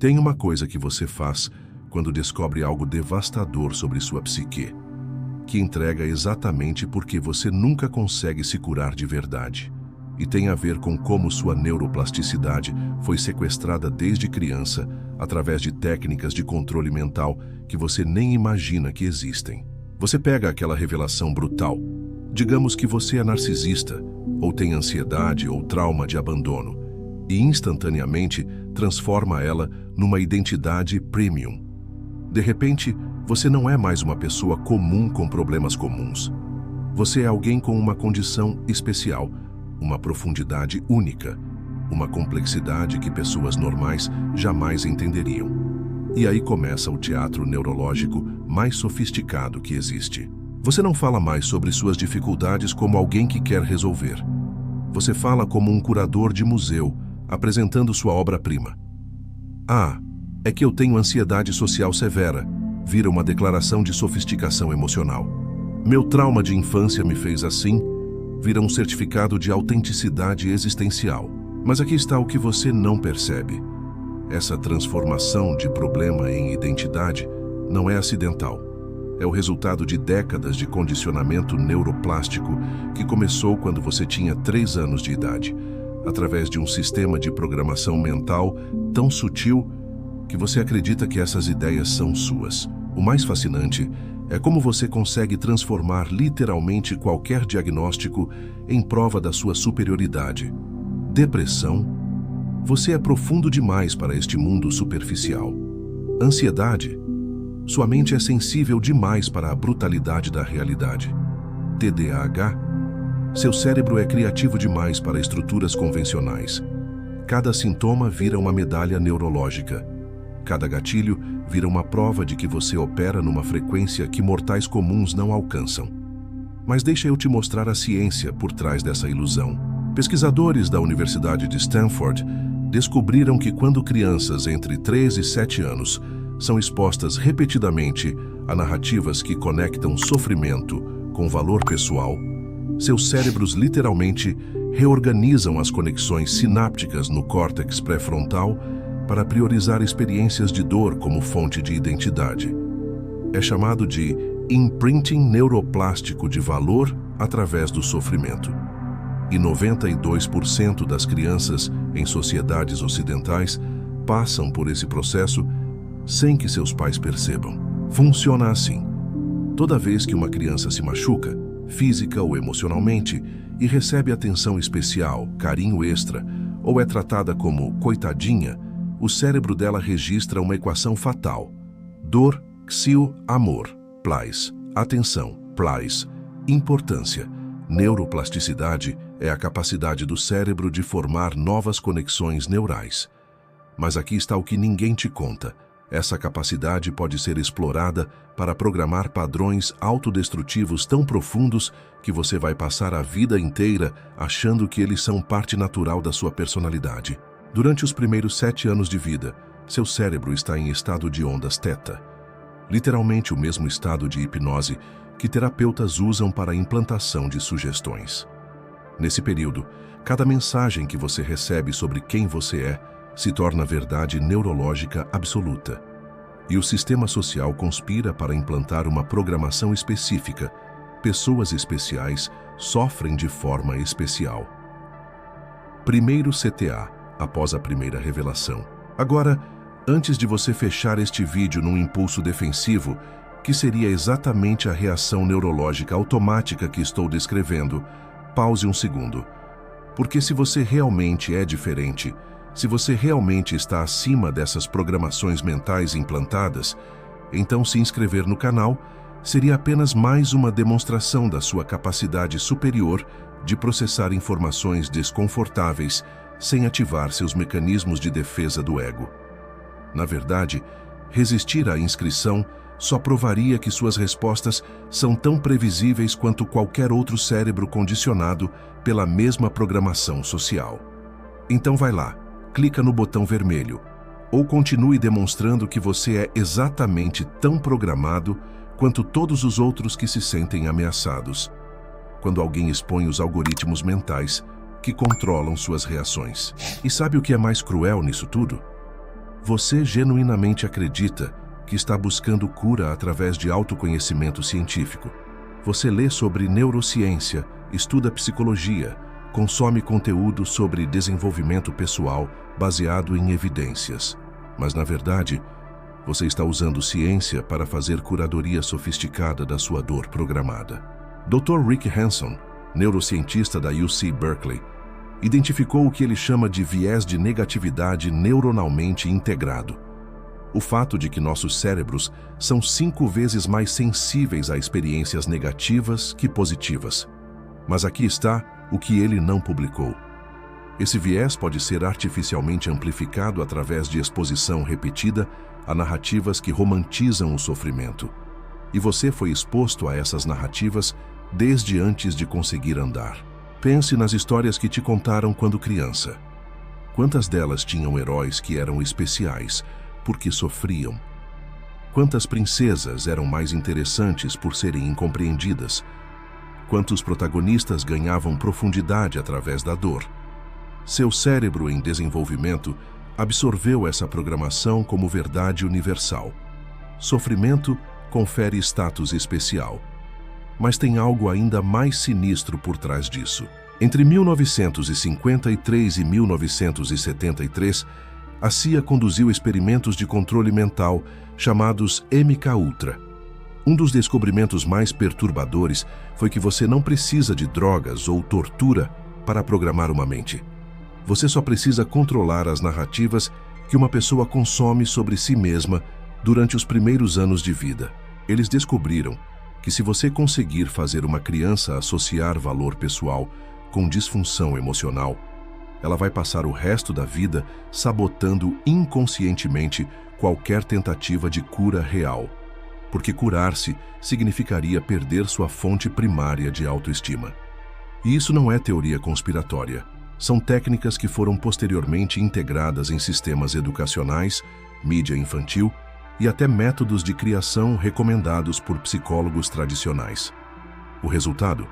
Tem uma coisa que você faz quando descobre algo devastador sobre sua psique, que entrega exatamente porque você nunca consegue se curar de verdade. E tem a ver com como sua neuroplasticidade foi sequestrada desde criança através de técnicas de controle mental que você nem imagina que existem. Você pega aquela revelação brutal. Digamos que você é narcisista, ou tem ansiedade ou trauma de abandono, e instantaneamente transforma ela numa identidade premium. De repente, você não é mais uma pessoa comum com problemas comuns. Você é alguém com uma condição especial, uma profundidade única, uma complexidade que pessoas normais jamais entenderiam. E aí começa o teatro neurológico mais sofisticado que existe. Você não fala mais sobre suas dificuldades como alguém que quer resolver. Você fala como um curador de museu, apresentando sua obra-prima. Ah, é que eu tenho ansiedade social severa, vira uma declaração de sofisticação emocional. Meu trauma de infância me fez assim, vira um certificado de autenticidade existencial. Mas aqui está o que você não percebe. Essa transformação de problema em identidade não é acidental. É o resultado de décadas de condicionamento neuroplástico que começou quando você tinha 3 anos de idade, através de um sistema de programação mental tão sutil que você acredita que essas ideias são suas. O mais fascinante é como você consegue transformar literalmente qualquer diagnóstico em prova da sua superioridade. Depressão? Você é profundo demais para este mundo superficial. Ansiedade? Sua mente é sensível demais para a brutalidade da realidade. TDAH? Seu cérebro é criativo demais para estruturas convencionais. Cada sintoma vira uma medalha neurológica. Cada gatilho vira uma prova de que você opera numa frequência que mortais comuns não alcançam. Mas deixa eu te mostrar a ciência por trás dessa ilusão. Pesquisadores da Universidade de Stanford descobriram que quando crianças entre 3 e 7 anos são expostas repetidamente a narrativas que conectam sofrimento com valor pessoal, seus cérebros literalmente reorganizam as conexões sinápticas no córtex pré-frontal para priorizar experiências de dor como fonte de identidade. É chamado de imprinting neuroplástico de valor através do sofrimento. E 92% das crianças em sociedades ocidentais passam por esse processo sem que seus pais percebam. Funciona assim. Toda vez que uma criança se machuca, física ou emocionalmente, e recebe atenção especial, carinho extra, ou é tratada como coitadinha, o cérebro dela registra uma equação fatal. Dor, xil, amor, plais, atenção, plais, importância. Neuroplasticidade é a capacidade do cérebro de formar novas conexões neurais. Mas aqui está o que ninguém te conta. Essa capacidade pode ser explorada para programar padrões autodestrutivos tão profundos que você vai passar a vida inteira achando que eles são parte natural da sua personalidade. Durante os primeiros 7 anos de vida, seu cérebro está em estado de ondas θ, literalmente o mesmo estado de hipnose que terapeutas usam para a implantação de sugestões. Nesse período, cada mensagem que você recebe sobre quem você é se torna verdade neurológica absoluta. E o sistema social conspira para implantar uma programação específica. Pessoas especiais sofrem de forma especial. Primeiro CTA, após a primeira revelação. Agora, antes de você fechar este vídeo num impulso defensivo, que seria exatamente a reação neurológica automática que estou descrevendo, pause um segundo. Porque se você realmente é diferente, se você realmente está acima dessas programações mentais implantadas, então se inscrever no canal seria apenas mais uma demonstração da sua capacidade superior de processar informações desconfortáveis sem ativar seus mecanismos de defesa do ego. Na verdade, resistir à inscrição só provaria que suas respostas são tão previsíveis quanto qualquer outro cérebro condicionado pela mesma programação social. Então vai lá. Clica no botão vermelho, ou continue demonstrando que você é exatamente tão programado quanto todos os outros que se sentem ameaçados, quando alguém expõe os algoritmos mentais que controlam suas reações. E sabe o que é mais cruel nisso tudo? Você genuinamente acredita que está buscando cura através de autoconhecimento científico. Você lê sobre neurociência, estuda psicologia, consome conteúdo sobre desenvolvimento pessoal baseado em evidências. Mas, na verdade, você está usando ciência para fazer curadoria sofisticada da sua dor programada. Dr. Rick Hanson, neurocientista da UC Berkeley, identificou o que ele chama de viés de negatividade neuronalmente integrado. O fato de que nossos cérebros são 5 vezes mais sensíveis a experiências negativas que positivas. Mas aqui está o que ele não publicou. Esse viés pode ser artificialmente amplificado através de exposição repetida a narrativas que romantizam o sofrimento. E você foi exposto a essas narrativas desde antes de conseguir andar. Pense nas histórias que te contaram quando criança. Quantas delas tinham heróis que eram especiais porque sofriam? Quantas princesas eram mais interessantes por serem incompreendidas? Quantos protagonistas ganhavam profundidade através da dor? Seu cérebro em desenvolvimento absorveu essa programação como verdade universal. Sofrimento confere status especial. Mas tem algo ainda mais sinistro por trás disso. Entre 1953 e 1973, a CIA conduziu experimentos de controle mental chamados MKUltra. Um dos descobrimentos mais perturbadores foi que você não precisa de drogas ou tortura para programar uma mente. Você só precisa controlar as narrativas que uma pessoa consome sobre si mesma durante os primeiros anos de vida. Eles descobriram que se você conseguir fazer uma criança associar valor pessoal com disfunção emocional, ela vai passar o resto da vida sabotando inconscientemente qualquer tentativa de cura real, porque curar-se significaria perder sua fonte primária de autoestima. E isso não é teoria conspiratória. São técnicas que foram posteriormente integradas em sistemas educacionais, mídia infantil e até métodos de criação recomendados por psicólogos tradicionais. O resultado?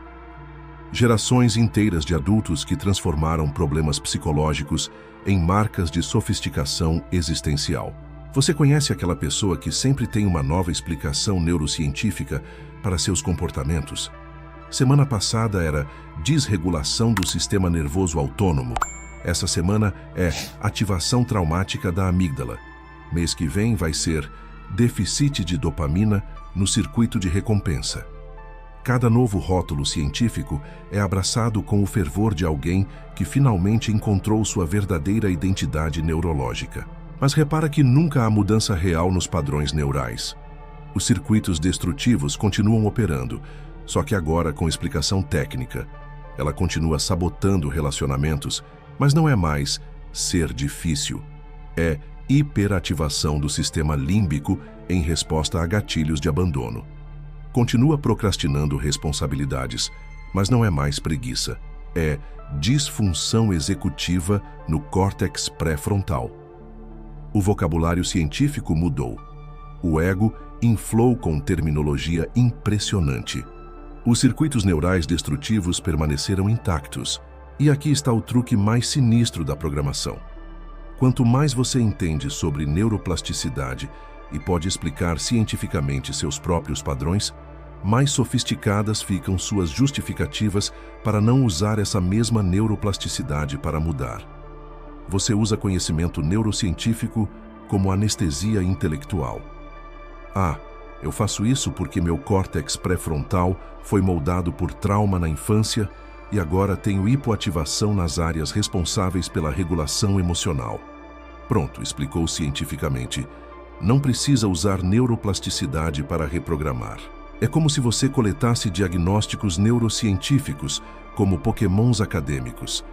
Gerações inteiras de adultos que transformaram problemas psicológicos em marcas de sofisticação existencial. Você conhece aquela pessoa que sempre tem uma nova explicação neurocientífica para seus comportamentos? Semana passada era desregulação do sistema nervoso autônomo. Essa semana é ativação traumática da amígdala. Mês que vem vai ser déficit de dopamina no circuito de recompensa. Cada novo rótulo científico é abraçado com o fervor de alguém que finalmente encontrou sua verdadeira identidade neurológica. Mas repara que nunca há mudança real nos padrões neurais. Os circuitos destrutivos continuam operando, só que agora com explicação técnica. Ela continua sabotando relacionamentos, mas não é mais ser difícil. É hiperativação do sistema límbico em resposta a gatilhos de abandono. Continua procrastinando responsabilidades, mas não é mais preguiça. É disfunção executiva no córtex pré-frontal. O vocabulário científico mudou. O ego inflou com terminologia impressionante. Os circuitos neurais destrutivos permaneceram intactos. E aqui está o truque mais sinistro da programação. Quanto mais você entende sobre neuroplasticidade e pode explicar cientificamente seus próprios padrões, mais sofisticadas ficam suas justificativas para não usar essa mesma neuroplasticidade para mudar. Você usa conhecimento neurocientífico como anestesia intelectual. Ah, eu faço isso porque meu córtex pré-frontal foi moldado por trauma na infância e agora tenho hipoativação nas áreas responsáveis pela regulação emocional. Pronto, explicou cientificamente. Não precisa usar neuroplasticidade para reprogramar. É como se você coletasse diagnósticos neurocientíficos, como pokémons acadêmicos.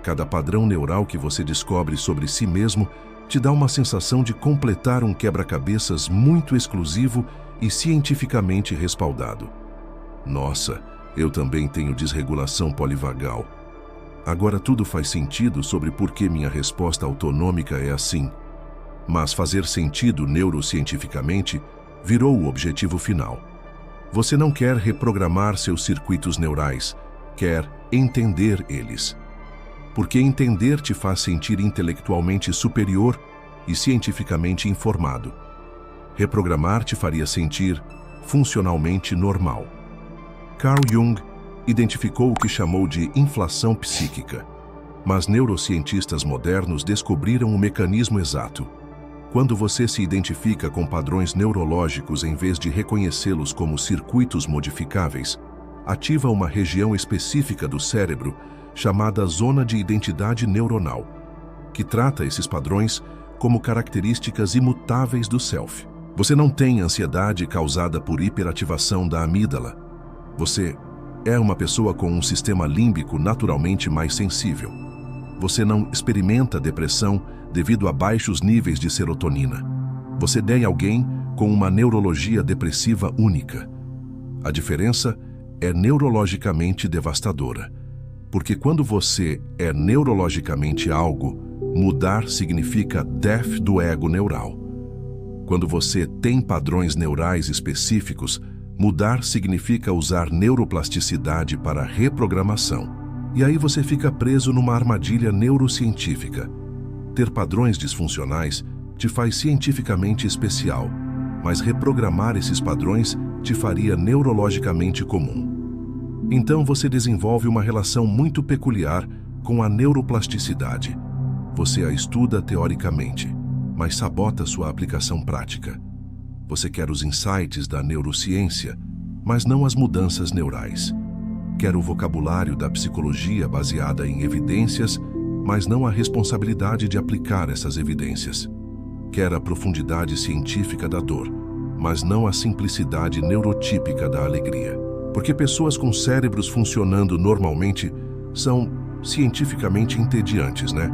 Cada padrão neural que você descobre sobre si mesmo te dá uma sensação de completar um quebra-cabeças muito exclusivo e cientificamente respaldado. Nossa, eu também tenho desregulação polivagal. Agora tudo faz sentido sobre por que minha resposta autonômica é assim. Mas fazer sentido neurocientificamente virou o objetivo final. Você não quer reprogramar seus circuitos neurais, quer entender eles. Porque entender te faz sentir intelectualmente superior e cientificamente informado. Reprogramar te faria sentir funcionalmente normal. Carl Jung identificou o que chamou de inflação psíquica, mas neurocientistas modernos descobriram o mecanismo exato. Quando você se identifica com padrões neurológicos em vez de reconhecê-los como circuitos modificáveis, ativa uma região específica do cérebro chamada zona de identidade neuronal, que trata esses padrões como características imutáveis do self. Você não tem ansiedade causada por hiperativação da amígdala. Você é uma pessoa com um sistema límbico naturalmente mais sensível. Você não experimenta depressão devido a baixos níveis de serotonina. Você é alguém com uma neurologia depressiva única. A diferença é neurologicamente devastadora, porque quando você é neurologicamente algo, mudar significa death do ego neural. Quando você tem padrões neurais específicos, mudar significa usar neuroplasticidade para reprogramação. E aí você fica preso numa armadilha neurocientífica. Ter padrões disfuncionais te faz cientificamente especial, mas reprogramar esses padrões te faria neurologicamente comum. Então você desenvolve uma relação muito peculiar com a neuroplasticidade. Você a estuda teoricamente, mas sabota sua aplicação prática. Você quer os insights da neurociência, mas não as mudanças neurais. Quer o vocabulário da psicologia baseada em evidências, mas não a responsabilidade de aplicar essas evidências. Quer a profundidade científica da dor, mas não a simplicidade neurotípica da alegria. Porque pessoas com cérebros funcionando normalmente são cientificamente entediantes, né?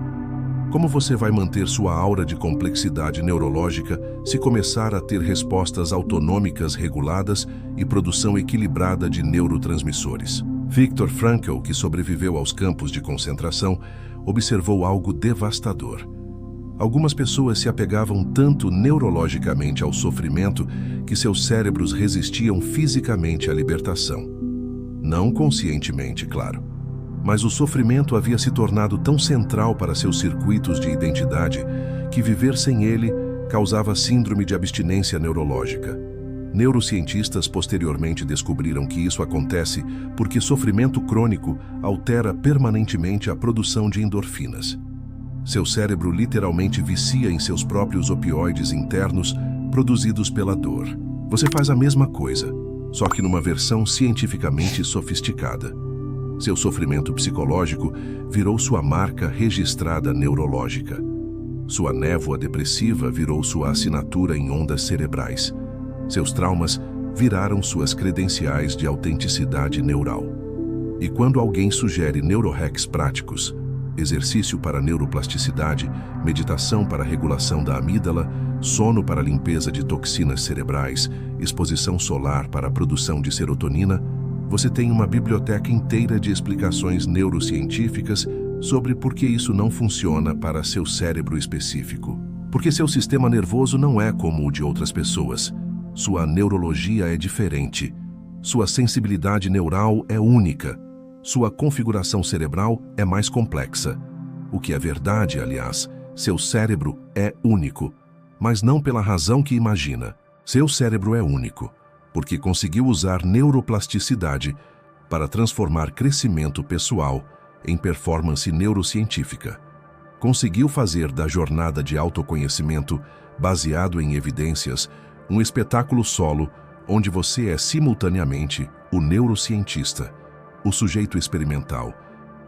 Como você vai manter sua aura de complexidade neurológica se começar a ter respostas autonômicas reguladas e produção equilibrada de neurotransmissores? Viktor Frankl, que sobreviveu aos campos de concentração, observou algo devastador. Algumas pessoas se apegavam tanto neurologicamente ao sofrimento que seus cérebros resistiam fisicamente à libertação. Não conscientemente, claro. Mas o sofrimento havia se tornado tão central para seus circuitos de identidade que viver sem ele causava síndrome de abstinência neurológica. Neurocientistas posteriormente descobriram que isso acontece porque sofrimento crônico altera permanentemente a produção de endorfinas. Seu cérebro literalmente vicia em seus próprios opioides internos produzidos pela dor. Você faz a mesma coisa, só que numa versão cientificamente sofisticada. Seu sofrimento psicológico virou sua marca registrada neurológica. Sua névoa depressiva virou sua assinatura em ondas cerebrais. Seus traumas viraram suas credenciais de autenticidade neural. E quando alguém sugere neurohacks práticos, exercício para neuroplasticidade, meditação para regulação da amígdala, sono para limpeza de toxinas cerebrais, exposição solar para a produção de serotonina, você tem uma biblioteca inteira de explicações neurocientíficas sobre por que isso não funciona para seu cérebro específico. Porque seu sistema nervoso não é como o de outras pessoas. Sua neurologia é diferente. Sua sensibilidade neural é única. Sua configuração cerebral é mais complexa. O que é verdade, aliás, seu cérebro é único, mas não pela razão que imagina. Seu cérebro é único, porque conseguiu usar neuroplasticidade para transformar crescimento pessoal em performance neurocientífica. Conseguiu fazer da jornada de autoconhecimento, baseado em evidências, um espetáculo solo onde você é simultaneamente o neurocientista, o sujeito experimental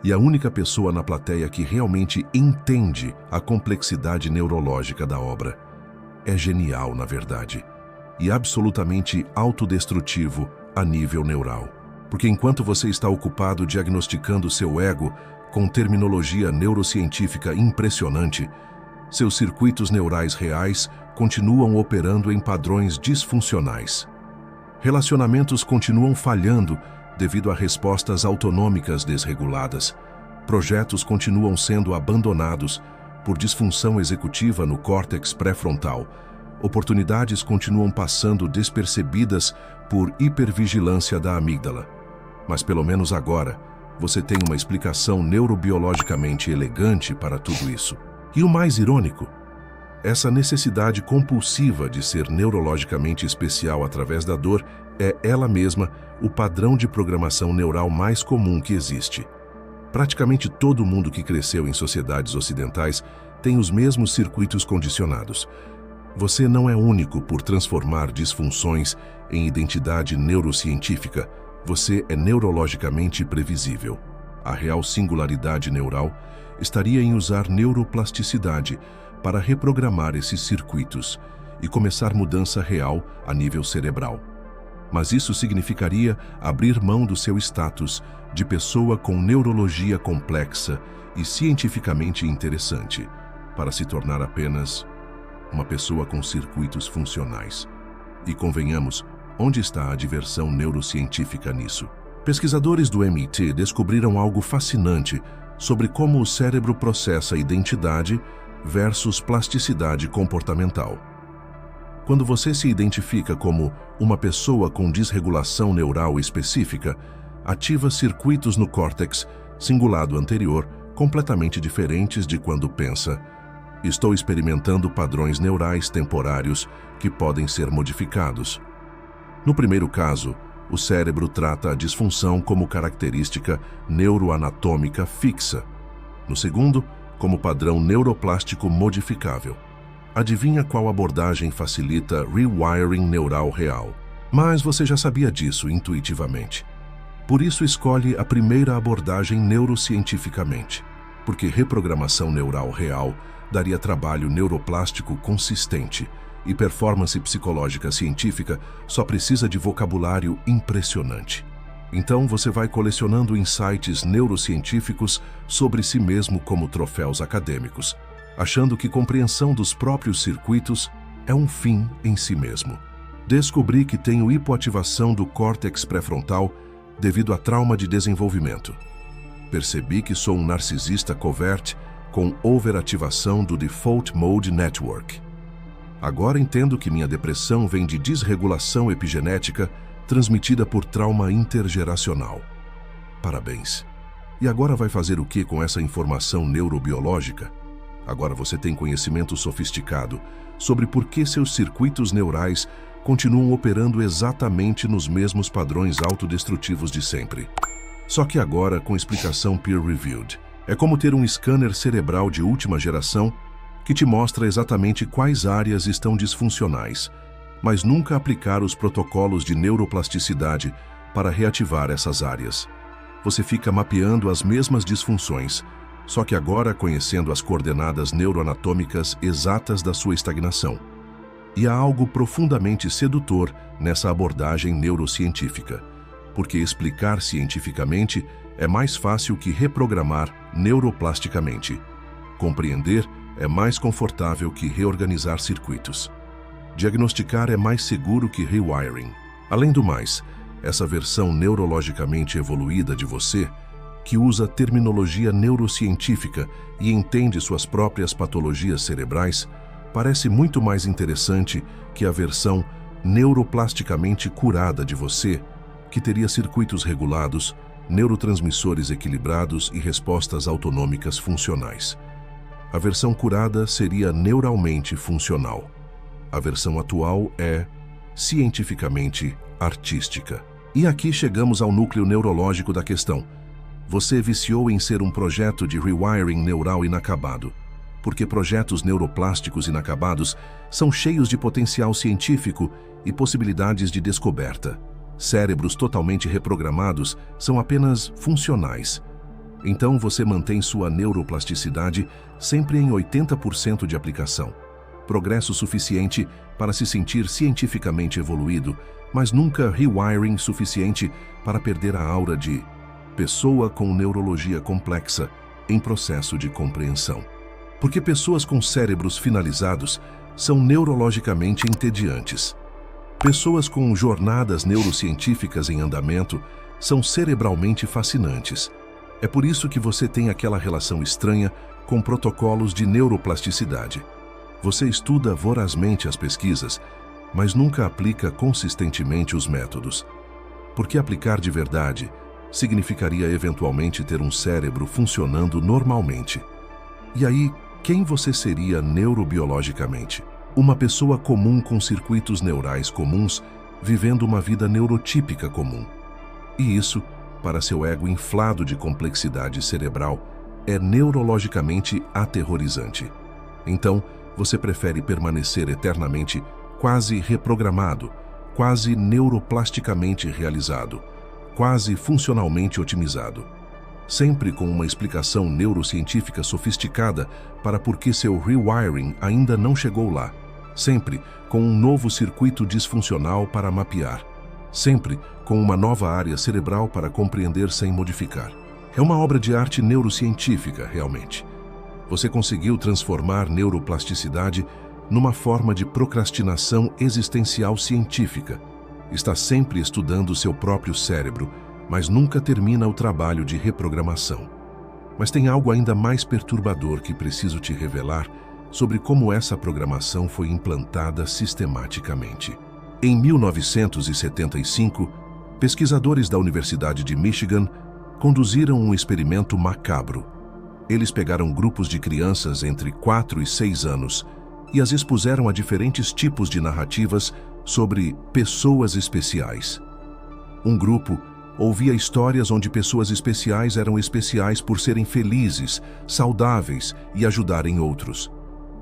e a única pessoa na plateia que realmente entende a complexidade neurológica da obra. É genial, na verdade, e absolutamente autodestrutivo a nível neural. Porque enquanto você está ocupado diagnosticando seu ego com terminologia neurocientífica impressionante, seus circuitos neurais reais continuam operando em padrões disfuncionais. Relacionamentos continuam falhando devido a respostas autonômicas desreguladas. Projetos continuam sendo abandonados por disfunção executiva no córtex pré-frontal. Oportunidades continuam passando despercebidas por hipervigilância da amígdala. Mas pelo menos agora, você tem uma explicação neurobiologicamente elegante para tudo isso. E o mais irônico, Essa necessidade compulsiva de ser neurologicamente especial através da dor é ela mesma o padrão de programação neural mais comum que existe. Praticamente todo mundo que cresceu em sociedades ocidentais tem os mesmos circuitos condicionados. Você não é único por transformar disfunções em identidade neurocientífica. Você é neurologicamente previsível. A real singularidade neural estaria em usar neuroplasticidade para reprogramar esses circuitos e começar mudança real a nível cerebral. Mas isso significaria abrir mão do seu status de pessoa com neurologia complexa e cientificamente interessante, para se tornar apenas uma pessoa com circuitos funcionais. E convenhamos, onde está a diversão neurocientífica nisso? Pesquisadores do MIT descobriram algo fascinante sobre como o cérebro processa identidade versus plasticidade comportamental. Quando você se identifica como uma pessoa com desregulação neural específica, ativa circuitos no córtex cingulado anterior completamente diferentes de quando pensa: estou experimentando padrões neurais temporários que podem ser modificados. No primeiro caso, o cérebro trata a disfunção como característica neuroanatômica fixa. No segundo, como padrão neuroplástico modificável. Adivinha qual abordagem facilita rewiring neural real? Mas você já sabia disso intuitivamente. Por isso escolhe a primeira abordagem neurocientificamente, porque reprogramação neural real daria trabalho neuroplástico consistente e performance psicológica científica só precisa de vocabulário impressionante. Então você vai colecionando insights neurocientíficos sobre si mesmo como troféus acadêmicos, achando que compreensão dos próprios circuitos é um fim em si mesmo. Descobri que tenho hipoativação do córtex pré-frontal devido a trauma de desenvolvimento. Percebi que sou um narcisista covert com overativação do Default Mode Network. Agora entendo que minha depressão vem de desregulação epigenética transmitida por trauma intergeracional. Parabéns! E agora vai fazer o que com essa informação neurobiológica? Agora você tem conhecimento sofisticado sobre por que seus circuitos neurais continuam operando exatamente nos mesmos padrões autodestrutivos de sempre. Só que agora com explicação peer-reviewed. É como ter um scanner cerebral de última geração que te mostra exatamente quais áreas estão disfuncionais, mas nunca aplicar os protocolos de neuroplasticidade para reativar essas áreas. Você fica mapeando as mesmas disfunções, só que agora conhecendo as coordenadas neuroanatômicas exatas da sua estagnação. E há algo profundamente sedutor nessa abordagem neurocientífica, porque explicar cientificamente é mais fácil que reprogramar neuroplasticamente. Compreender é mais confortável que reorganizar circuitos. Diagnosticar é mais seguro que rewiring. Além do mais, essa versão neurologicamente evoluída de você, que usa terminologia neurocientífica e entende suas próprias patologias cerebrais, parece muito mais interessante que a versão neuroplasticamente curada de você, que teria circuitos regulados, neurotransmissores equilibrados e respostas autonômicas funcionais. A versão curada seria neuralmente funcional. A versão atual é cientificamente artística. E aqui chegamos ao núcleo neurológico da questão. Você viciou em ser um projeto de rewiring neural inacabado, porque projetos neuroplásticos inacabados são cheios de potencial científico e possibilidades de descoberta. Cérebros totalmente reprogramados são apenas funcionais. Então você mantém sua neuroplasticidade sempre em 80% de aplicação. Progresso suficiente para se sentir cientificamente evoluído, mas nunca rewiring suficiente para perder a aura de pessoa com neurologia complexa em processo de compreensão. Porque pessoas com cérebros finalizados são neurologicamente entediantes. Pessoas com jornadas neurocientíficas em andamento são cerebralmente fascinantes. É por isso que você tem aquela relação estranha com protocolos de neuroplasticidade. Você estuda vorazmente as pesquisas, mas nunca aplica consistentemente os métodos. Porque aplicar de verdade significaria eventualmente ter um cérebro funcionando normalmente. E aí, quem você seria neurobiologicamente? Uma pessoa comum com circuitos neurais comuns, vivendo uma vida neurotípica comum. E isso, para seu ego inflado de complexidade cerebral, é neurologicamente aterrorizante. Então, você prefere permanecer eternamente quase reprogramado, quase neuroplasticamente realizado, quase funcionalmente otimizado. Sempre com uma explicação neurocientífica sofisticada para por que seu rewiring ainda não chegou lá. Sempre com um novo circuito disfuncional para mapear. Sempre com uma nova área cerebral para compreender sem modificar. É uma obra de arte neurocientífica, realmente. Você conseguiu transformar neuroplasticidade numa forma de procrastinação existencial científica. Está sempre estudando seu próprio cérebro, mas nunca termina o trabalho de reprogramação. Mas tem algo ainda mais perturbador que preciso te revelar sobre como essa programação foi implantada sistematicamente. Em 1975, pesquisadores da Universidade de Michigan conduziram um experimento macabro. Eles pegaram grupos de crianças entre 4 e 6 anos e as expuseram a diferentes tipos de narrativas sobre pessoas especiais. Um grupo ouvia histórias onde pessoas especiais eram especiais por serem felizes, saudáveis e ajudarem outros.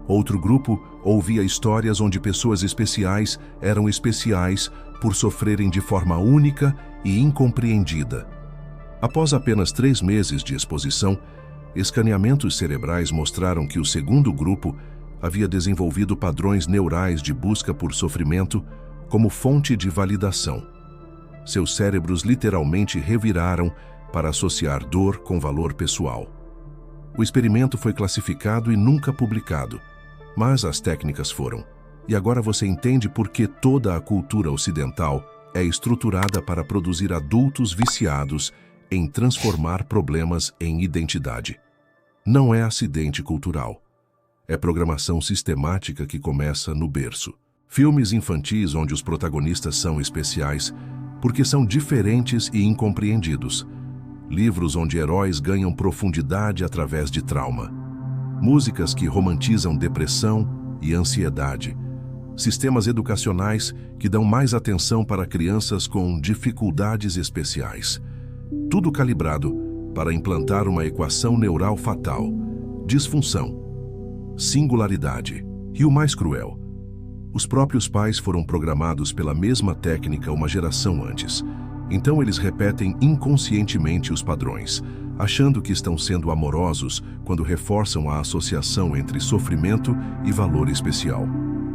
Outro grupo ouvia histórias onde pessoas especiais eram especiais por sofrerem de forma única e incompreendida. Após apenas 3 meses de exposição, escaneamentos cerebrais mostraram que o segundo grupo havia desenvolvido padrões neurais de busca por sofrimento como fonte de validação. Seus cérebros literalmente reviraram para associar dor com valor pessoal. O experimento foi classificado e nunca publicado, mas as técnicas foram. E agora você entende por que toda a cultura ocidental é estruturada para produzir adultos viciados em transformar problemas em identidade. Não é acidente cultural. É programação sistemática que começa no berço. Filmes infantis onde os protagonistas são especiais porque são diferentes e incompreendidos. Livros onde heróis ganham profundidade através de trauma. Músicas que romantizam depressão e ansiedade. Sistemas educacionais que dão mais atenção para crianças com dificuldades especiais. Tudo calibrado para implantar uma equação neural fatal: disfunção, singularidade. E o mais cruel: os próprios pais foram programados pela mesma técnica uma geração antes. Então eles repetem inconscientemente os padrões, achando que estão sendo amorosos quando reforçam a associação entre sofrimento e valor especial.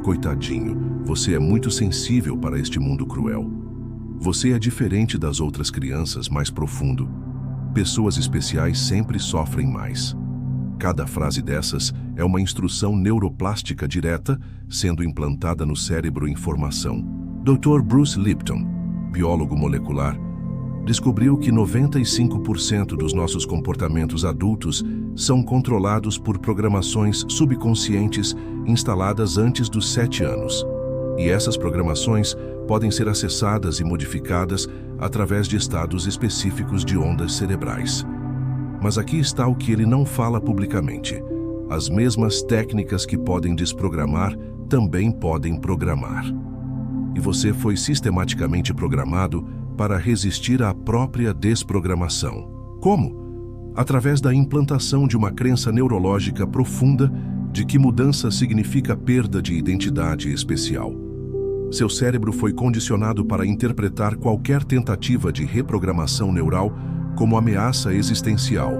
Coitadinho, você é muito sensível para este mundo cruel. Você é diferente das outras crianças, mais profundo. Pessoas especiais sempre sofrem mais. Cada frase dessas é uma instrução neuroplástica direta sendo implantada no cérebro em formação. Dr. Bruce Lipton, biólogo molecular, descobriu que 95% dos nossos comportamentos adultos são controlados por programações subconscientes instaladas antes dos 7 anos. E essas programações podem ser acessadas e modificadas através de estados específicos de ondas cerebrais. Mas aqui está o que ele não fala publicamente. As mesmas técnicas que podem desprogramar também podem programar. E você foi sistematicamente programado para resistir à própria desprogramação. Como? Através da implantação de uma crença neurológica profunda de que mudança significa perda de identidade especial. Seu cérebro foi condicionado para interpretar qualquer tentativa de reprogramação neural como ameaça existencial.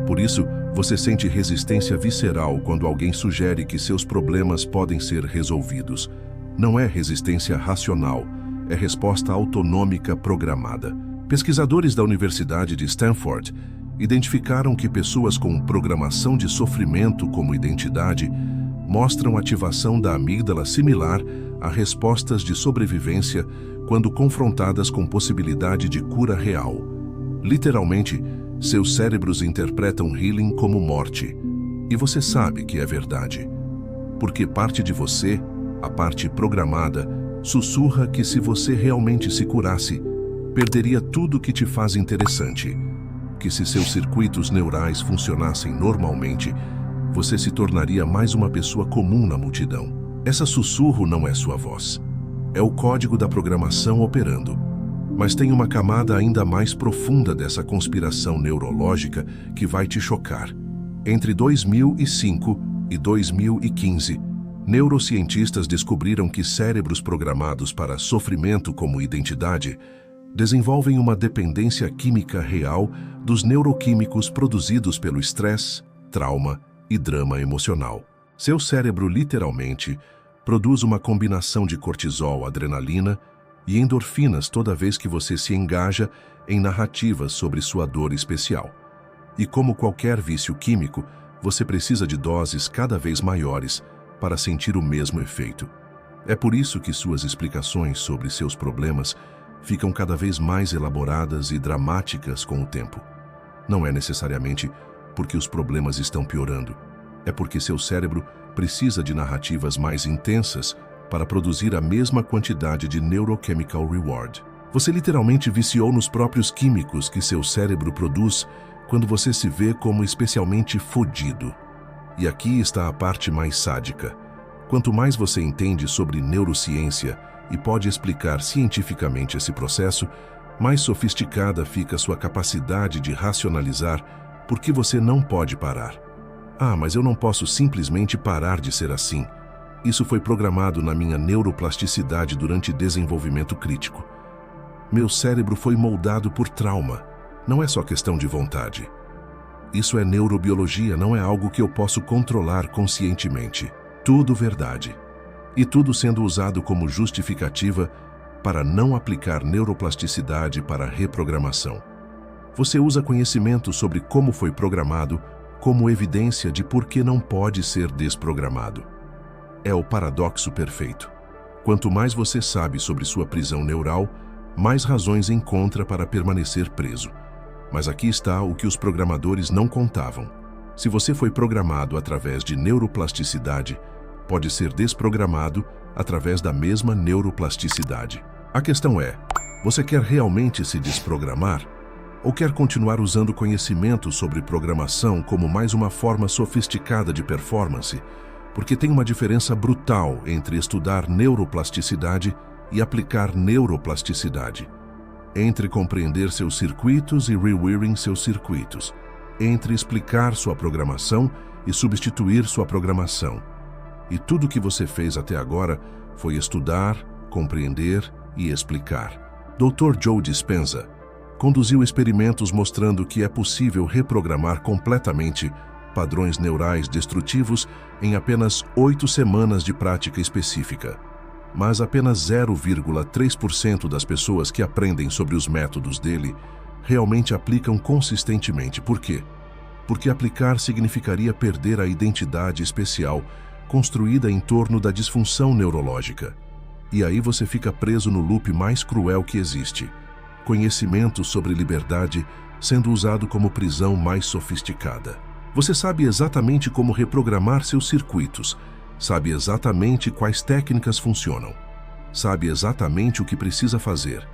Por isso, você sente resistência visceral quando alguém sugere que seus problemas podem ser resolvidos. Não é resistência racional, é resposta autonômica programada. Pesquisadores da Universidade de Stanford identificaram que pessoas com programação de sofrimento como identidade mostram ativação da amígdala similar a respostas de sobrevivência quando confrontadas com possibilidade de cura real. Literalmente, seus cérebros interpretam healing como morte. E você sabe que é verdade. Porque parte de você, a parte programada, sussurra que se você realmente se curasse, perderia tudo que te faz interessante. Que se seus circuitos neurais funcionassem normalmente, você se tornaria mais uma pessoa comum na multidão. Essa sussurro não é sua voz. É o código da programação operando. Mas tem uma camada ainda mais profunda dessa conspiração neurológica que vai te chocar. Entre 2005 e 2015, neurocientistas descobriram que cérebros programados para sofrimento como identidade desenvolvem uma dependência química real dos neuroquímicos produzidos pelo estresse, trauma e drama emocional. Seu cérebro literalmente produz uma combinação de cortisol, adrenalina e endorfinas toda vez que você se engaja em narrativas sobre sua dor especial. E como qualquer vício químico, você precisa de doses cada vez maiores para sentir o mesmo efeito. É por isso que suas explicações sobre seus problemas ficam cada vez mais elaboradas e dramáticas com o tempo. Não é necessariamente porque os problemas estão piorando. É porque seu cérebro precisa de narrativas mais intensas para produzir a mesma quantidade de neurochemical reward. Você literalmente viciou nos próprios químicos que seu cérebro produz quando você se vê como especialmente fodido. E aqui está a parte mais sádica. Quanto mais você entende sobre neurociência e pode explicar cientificamente esse processo, mais sofisticada fica sua capacidade de racionalizar por que você não pode parar. Ah, mas eu não posso simplesmente parar de ser assim. Isso foi programado na minha neuroplasticidade durante desenvolvimento crítico. Meu cérebro foi moldado por trauma. Não é só questão de vontade. Isso é neurobiologia, não é algo que eu posso controlar conscientemente. Tudo verdade. E tudo sendo usado como justificativa para não aplicar neuroplasticidade para reprogramação. Você usa conhecimento sobre como foi programado como evidência de por que não pode ser desprogramado. É o paradoxo perfeito. Quanto mais você sabe sobre sua prisão neural, mais razões encontra para permanecer preso. Mas aqui está o que os programadores não contavam. Se você foi programado através de neuroplasticidade, pode ser desprogramado através da mesma neuroplasticidade. A questão é, você quer realmente se desprogramar? Ou quer continuar usando conhecimento sobre programação como mais uma forma sofisticada de performance? Porque tem uma diferença brutal entre estudar neuroplasticidade e aplicar neuroplasticidade. Entre compreender seus circuitos e rewiring seus circuitos. Entre explicar sua programação e substituir sua programação. E tudo que você fez até agora foi estudar, compreender e explicar. Dr. Joe Dispenza conduziu experimentos mostrando que é possível reprogramar completamente padrões neurais destrutivos em apenas 8 semanas de prática específica. Mas apenas 0,3% das pessoas que aprendem sobre os métodos dele realmente aplicam consistentemente. Por quê? Porque aplicar significaria perder a identidade especial construída em torno da disfunção neurológica. E aí você fica preso no loop mais cruel que existe. Conhecimento sobre liberdade sendo usado como prisão mais sofisticada. Você sabe exatamente como reprogramar seus circuitos, sabe exatamente quais técnicas funcionam, sabe exatamente o que precisa fazer,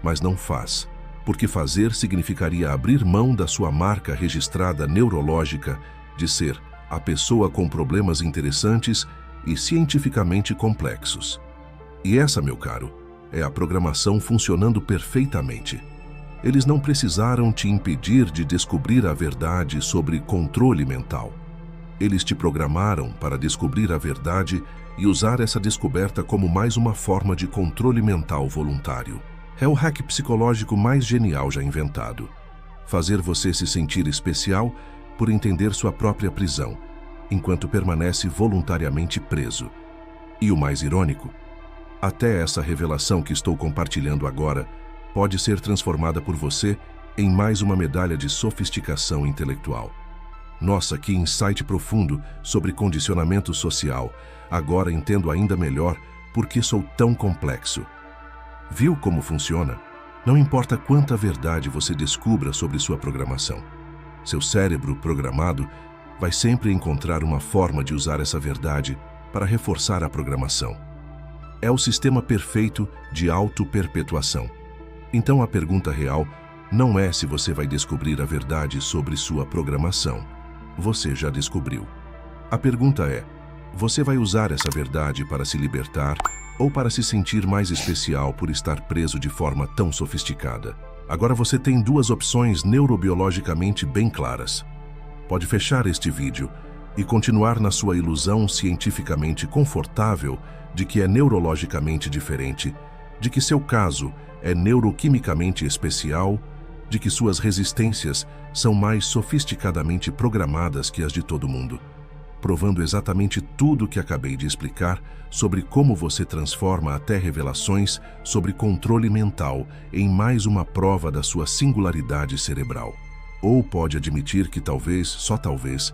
mas não faz, porque fazer significaria abrir mão da sua marca registrada neurológica de ser a pessoa com problemas interessantes e cientificamente complexos. E essa, meu caro, é a programação funcionando perfeitamente. Eles não precisaram te impedir de descobrir a verdade sobre controle mental. Eles te programaram para descobrir a verdade e usar essa descoberta como mais uma forma de controle mental voluntário. É o hack psicológico mais genial já inventado. Fazer você se sentir especial por entender sua própria prisão, enquanto permanece voluntariamente preso. E o mais irônico, até essa revelação que estou compartilhando agora pode ser transformada por você em mais uma medalha de sofisticação intelectual. Nossa, que insight profundo sobre condicionamento social. Agora entendo ainda melhor por que sou tão complexo. Viu como funciona? Não importa quanta verdade você descubra sobre sua programação. Seu cérebro programado vai sempre encontrar uma forma de usar essa verdade para reforçar a programação. É o sistema perfeito de auto-perpetuação. Então a pergunta real não é se você vai descobrir a verdade sobre sua programação. Você já descobriu. A pergunta é: você vai usar essa verdade para se libertar ou para se sentir mais especial por estar preso de forma tão sofisticada? Agora você tem duas opções neurobiologicamente bem claras. Pode fechar este vídeo e continuar na sua ilusão cientificamente confortável de que é neurologicamente diferente, de que seu caso é neuroquimicamente especial, de que suas resistências são mais sofisticadamente programadas que as de todo mundo, provando exatamente tudo o que acabei de explicar sobre como você transforma até revelações sobre controle mental em mais uma prova da sua singularidade cerebral. Ou pode admitir que talvez, só talvez,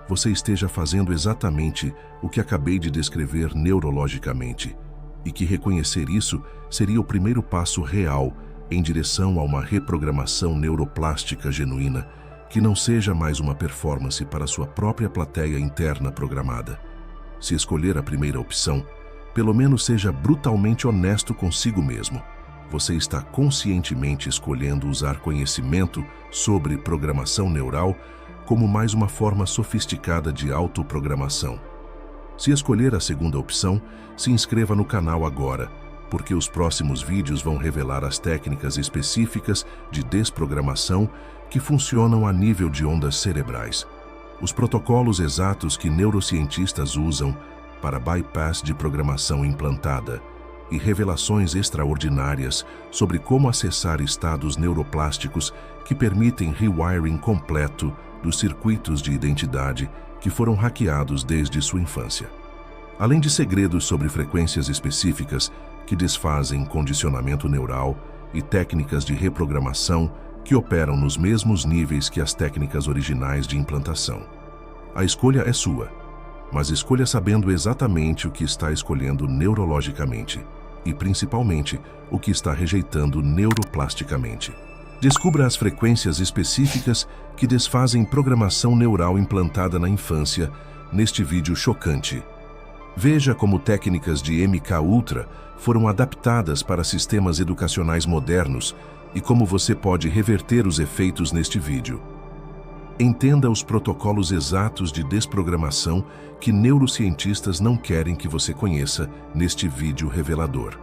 você esteja fazendo exatamente o que acabei de descrever neurologicamente, e que reconhecer isso seria o primeiro passo real em direção a uma reprogramação neuroplástica genuína, que não seja mais uma performance para sua própria plateia interna programada. Se escolher a primeira opção, pelo menos seja brutalmente honesto consigo mesmo. Você está conscientemente escolhendo usar conhecimento sobre programação neural como mais uma forma sofisticada de autoprogramação. Se escolher a segunda opção, se inscreva no canal agora, porque os próximos vídeos vão revelar as técnicas específicas de desprogramação que funcionam a nível de ondas cerebrais, os protocolos exatos que neurocientistas usam para bypass de programação implantada e revelações extraordinárias sobre como acessar estados neuroplásticos que permitem rewiring completo dos circuitos de identidade que foram hackeados desde sua infância. Além de segredos sobre frequências específicas que desfazem condicionamento neural e técnicas de reprogramação que operam nos mesmos níveis que as técnicas originais de implantação. A escolha é sua, mas escolha sabendo exatamente o que está escolhendo neurologicamente e, principalmente, o que está rejeitando neuroplasticamente. Descubra as frequências específicas que desfazem programação neural implantada na infância neste vídeo chocante. Veja como técnicas de MKUltra foram adaptadas para sistemas educacionais modernos e como você pode reverter os efeitos neste vídeo. Entenda os protocolos exatos de desprogramação que neurocientistas não querem que você conheça neste vídeo revelador.